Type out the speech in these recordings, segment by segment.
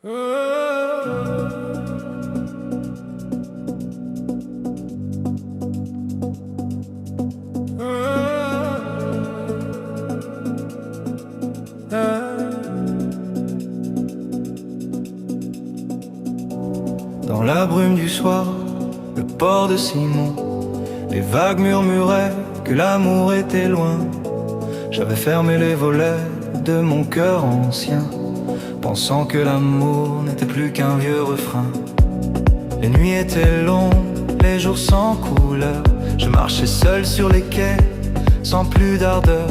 Dans la brume du soir, le port de Simon, les vagues murmuraient que l'amour était loin. J'avais fermé les volets de mon cœur ancien, pensant que l'amour n'était plus qu'un vieux refrain. Les nuits étaient longues, les jours sans couleur. Je marchais seul sur les quais, sans plus d'ardeur.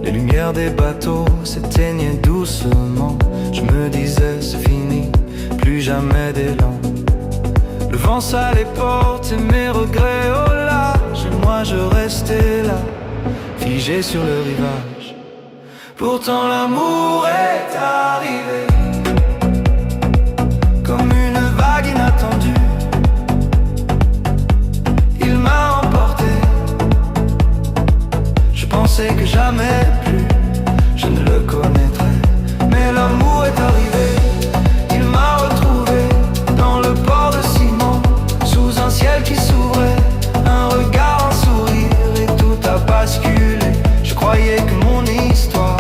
Les lumières des bateaux s'éteignaient doucement. Je me disais c'est fini, plus jamais d'élan. Le vent sale les portes et mes regrets au large, et moi je restais là, figé sur le rivage. Pourtant l'amour est arrivé, comme une vague inattendue. Il m'a emporté, je pensais que jamais plus je ne le connaîtrais. Mais l'amour est arrivé, il m'a retrouvé dans le port de Simon, sous un ciel qui s'ouvrait, un regard, un sourire, et tout a basculé. Je croyais que mon histoire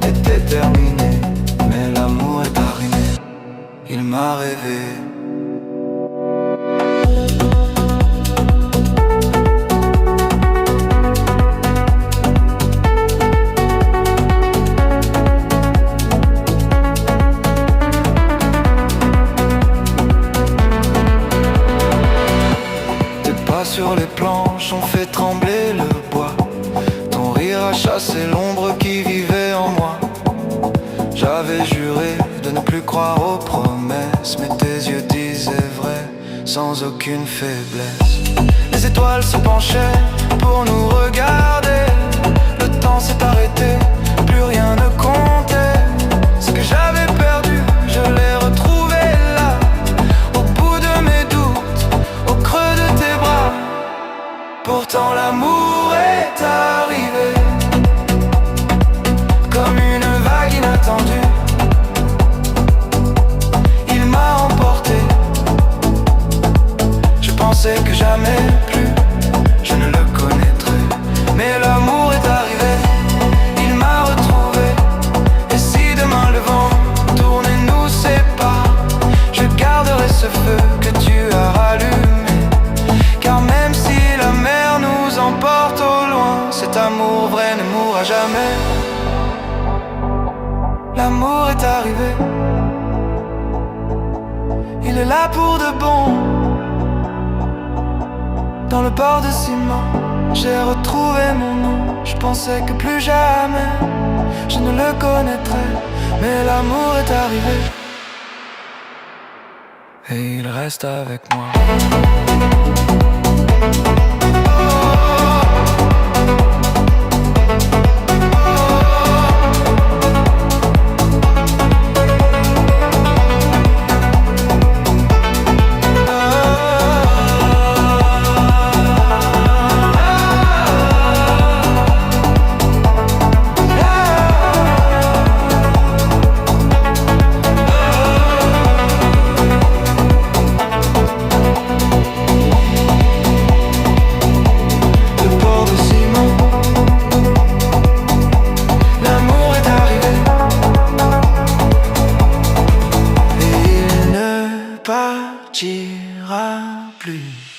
était terminée, mais l'amour est arrivé, il m'a rêvé. Sur les planches, on fait trembler le bois. Ton rire a chassé l'ombre qui vivait en moi. J'avais juré de ne plus croire aux promesses, mais tes yeux disaient vrai, sans aucune faiblesse. Les étoiles se penchaient pour nous regarder. Le temps s'est arrêté, plus rien ne comptait. Ce que j'avais perdu, je l'ai retrouvé là, au bout de mes doutes, au creux de tes bras. Pourtant l'amour est arrivé, comme une vague inattendue. Il m'a emporté, je pensais que jamais plus je ne le connaîtrais. Mais l'amour est arrivé, il m'a retrouvé. Et si demain le vent tourne et nous sépare, je garderai ce feu que tu as rallumé. Car même si la mer nous emporte au loin, cet amour vrai ne mourra jamais. L'amour est arrivé, il est là pour de bon. Dans le port de Simon, j'ai retrouvé mon nom. Je pensais que plus jamais je ne le connaîtrais, mais l'amour est arrivé, et il reste avec moi. Partira plus.